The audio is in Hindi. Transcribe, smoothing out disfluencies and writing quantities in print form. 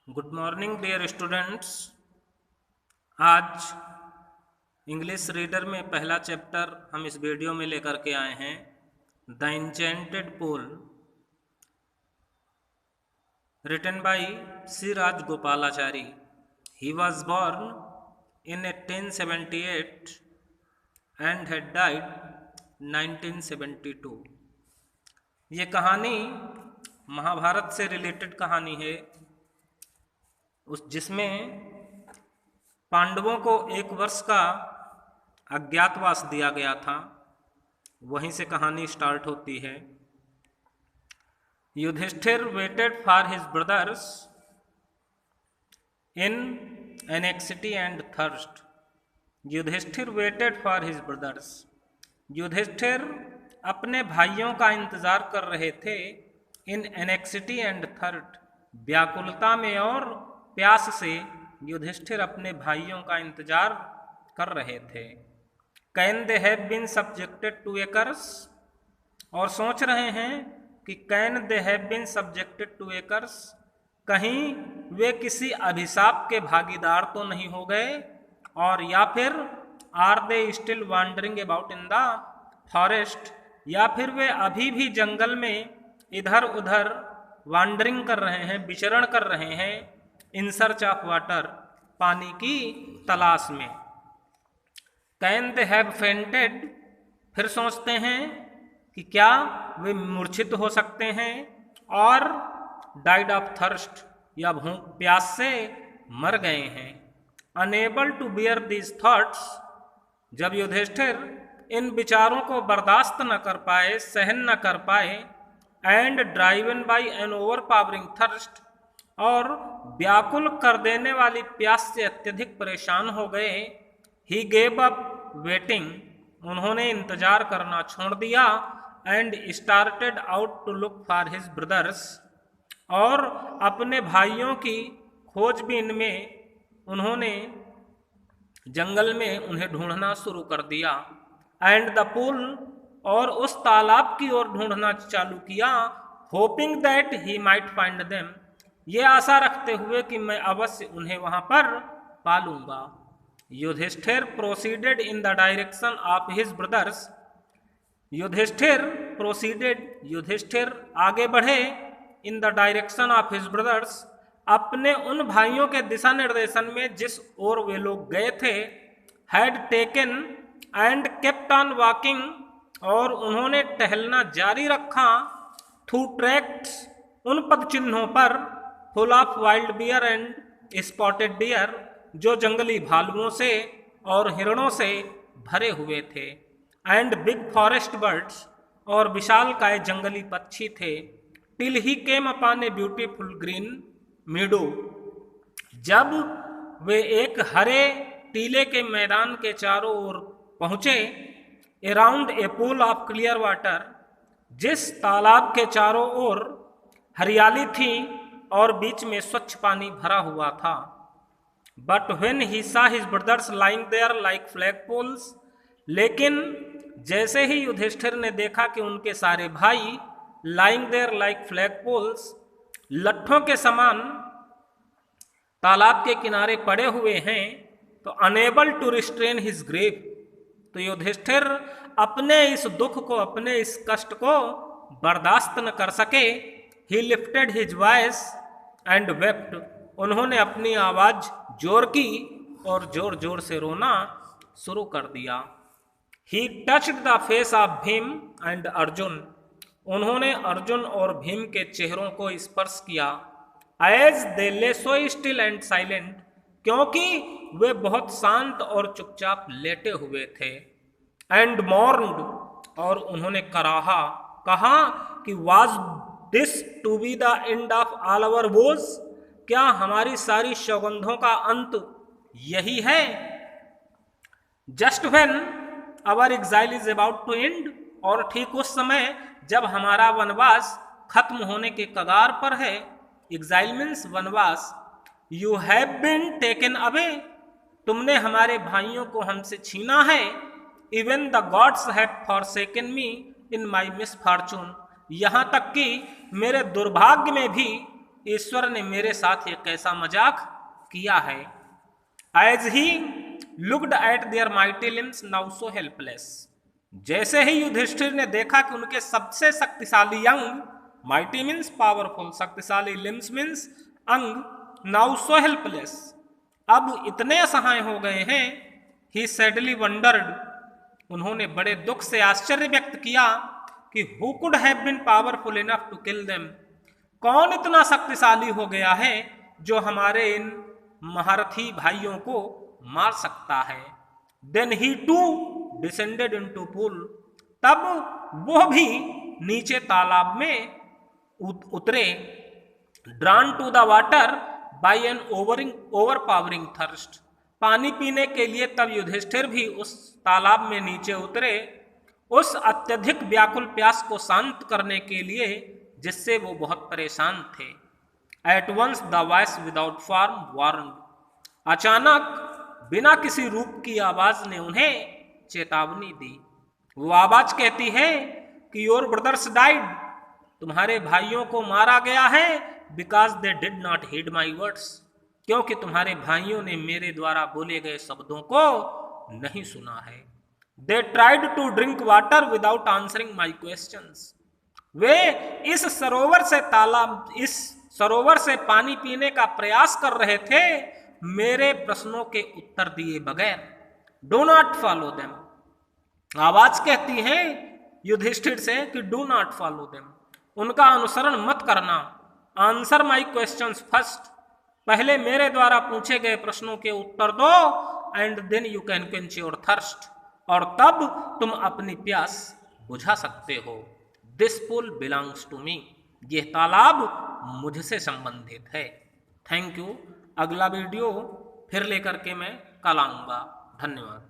Good morning dear students. आज इंग्लिश रीडर में पहला चैप्टर हम इस वीडियो में लेकर के आए हैं, the enchanted pool, written by C Rajagopalachari. He was born in 1878 and had died 1972। ये कहानी महाभारत से रिलेटेड कहानी है, जिसमें पांडवों को 1 वर्ष का अज्ञातवास दिया गया था। वहीं से कहानी स्टार्ट होती है। Yudhishthira waited for his brothers in anxiety and thirst. Yudhishthira waited for his brothers. Yudhishthira अपने भाइयों का इंतजार कर रहे थे। इन एनेक्सिटी एंड थर्स्ट, व्याकुलता में और प्यास से युधिष्ठिर अपने भाइयों का इंतजार कर रहे थे। Can they have been subjected to a curse, और सोच रहे हैं कि can they have been subjected to a curse, कहीं वे किसी अभिशाप के भागीदार तो नहीं हो गए, और या फिर are they still wandering about in the forest, या फिर वे अभी भी जंगल में इधर उधर वॉन्डरिंग कर रहे हैं, विचरण कर रहे हैं, इन सर्च ऑफ वाटर, पानी की तलाश में। कैन दे हैव फेंटेड, फिर सोचते हैं कि क्या वे मूर्छित हो सकते हैं, और डाइड ऑफ थर्स्ट, या भूख प्यास से मर गए हैं। Unable to bear these thoughts, जब युधिष्ठिर इन विचारों को बर्दाश्त न कर पाए, सहन न कर पाए, and driven by an overpowering thirst, और व्याकुल कर देने वाली प्यास से अत्यधिक परेशान हो गए, ही गेव अप वेटिंग, उन्होंने इंतजार करना छोड़ दिया, and started out to look for his brothers, और अपने भाइयों की खोजबीन में उन्होंने जंगल में उन्हें ढूंढना शुरू कर दिया। एंड द पूल, और उस तालाब की ओर ढूंढना चालू किया, hoping that he might find them, ये आशा रखते हुए कि मैं अवश्य उन्हें वहां पर पालूंगा। Yudhishthira proceeded in the direction of his brothers. Yudhishthira proceeded, Yudhishthira आगे बढ़े, in the direction of his brothers, अपने उन भाइयों के दिशा निर्देशन में जिस ओर वे लोग गए थे। Had taken and kept on walking, और उन्होंने टहलना जारी रखा, थ्रू ट्रैक्ट्स, उन पद चिन्हों पर, full of wild bear and spotted deer, जो जंगली भालुओं से और हिरणों से भरे हुए थे। एंड बिग फॉरेस्ट बर्ड्स, और विशालकाय जंगली पक्षी थे। Till he came upon a beautiful green मीडो, जब वे एक हरे टीले के मैदान के चारों ओर पहुंचे। Around a pool of clear water, जिस तालाब के चारों ओर हरियाली थी और बीच में स्वच्छ पानी भरा हुआ था। But when he saw his brothers lying there like flag poles, लेकिन जैसे ही युधिष्ठिर ने देखा कि उनके सारे भाई lying there like flag poles, लट्ठों के समान तालाब के किनारे पड़े हुए हैं, तो unable to restrain his grave, तो युधिष्ठिर अपने इस दुख को, अपने इस कष्ट को बर्दाश्त न कर सके। ही lifted his voice and wept, उन्होंने अपनी आवाज जोर की और जोर जोर से रोना शुरू कर दिया। ही touched the face of Bhim and Arjun, उन्होंने अर्जुन और भीम के चेहरों को स्पर्श किया। एज दे ले सो स्टिल एंड साइलेंट, क्योंकि वे बहुत शांत और चुपचाप लेटे हुए थे। एंड मॉर्न्ड, और उन्होंने कराहा, कहा कि was this to be the end of all our vows, क्या हमारी सारी सौगंधों का अंत यही है। Just when our exile is about to end, और ठीक उस समय जब हमारा वनवास खत्म होने के कगार पर है। एग्जाइल मीन्स वनवास। You have been taken away, तुमने हमारे भाइयों को हमसे छीना है। Even the gods had forsaken me in my misfortune, यहाँ तक कि मेरे दुर्भाग्य में भी ईश्वर ने मेरे साथ ये कैसा मजाक किया है। As he looked at their mighty limbs now so helpless, जैसे ही युधिष्ठिर ने देखा कि उनके सबसे शक्तिशाली अंग, माइटी मीन्स पावरफुल, शक्तिशाली, लिम्स मीन्स अंग, नाउ सो हेल्पलेस, अब इतने असहाय हो गए हैं। ही सैडली वंडर्ड, उन्होंने बड़े दुख से आश्चर्य व्यक्त किया कि who could have been powerful enough to kill them, कौन इतना शक्तिशाली हो गया है जो हमारे इन महारथी भाइयों को मार सकता है। Then he too descended into pool, तब वो भी नीचे तालाब में उतरे। Drawn to the water by an overpowering thirst, पानी पीने के लिए तब युधिष्ठिर भी उस तालाब में नीचे उतरे, उस अत्यधिक व्याकुल प्यास को शांत करने के लिए जिससे वो बहुत परेशान थे। At once the voice without form warned, अचानक बिना किसी रूप की आवाज ने उन्हें चेतावनी दी। वो आवाज कहती है कि योर ब्रदर्स डाइड, तुम्हारे भाइयों को मारा गया है, because they did not heed my words, क्योंकि तुम्हारे भाइयों ने मेरे द्वारा बोले गए शब्दों को नहीं सुना है। They tried to drink water without answering my questions, वे इस सरोवर से पानी पीने का प्रयास कर रहे थे मेरे प्रश्नों के उत्तर दिए बगैर। डू नॉट फॉलो देम, आवाज कहती है युधिष्ठिर से कि डू नॉट फॉलो देम, उनका अनुसरण मत करना। आंसर माई क्वेश्चंस फर्स्ट, पहले मेरे द्वारा पूछे गए प्रश्नों के उत्तर दो। And then you can quench your thirst, और तब तुम अपनी प्यास बुझा सकते हो। This pool belongs to me, यह तालाब मुझसे संबंधित है। Thank you. अगला वीडियो फिर लेकर के मैं कल आऊँगा। धन्यवाद।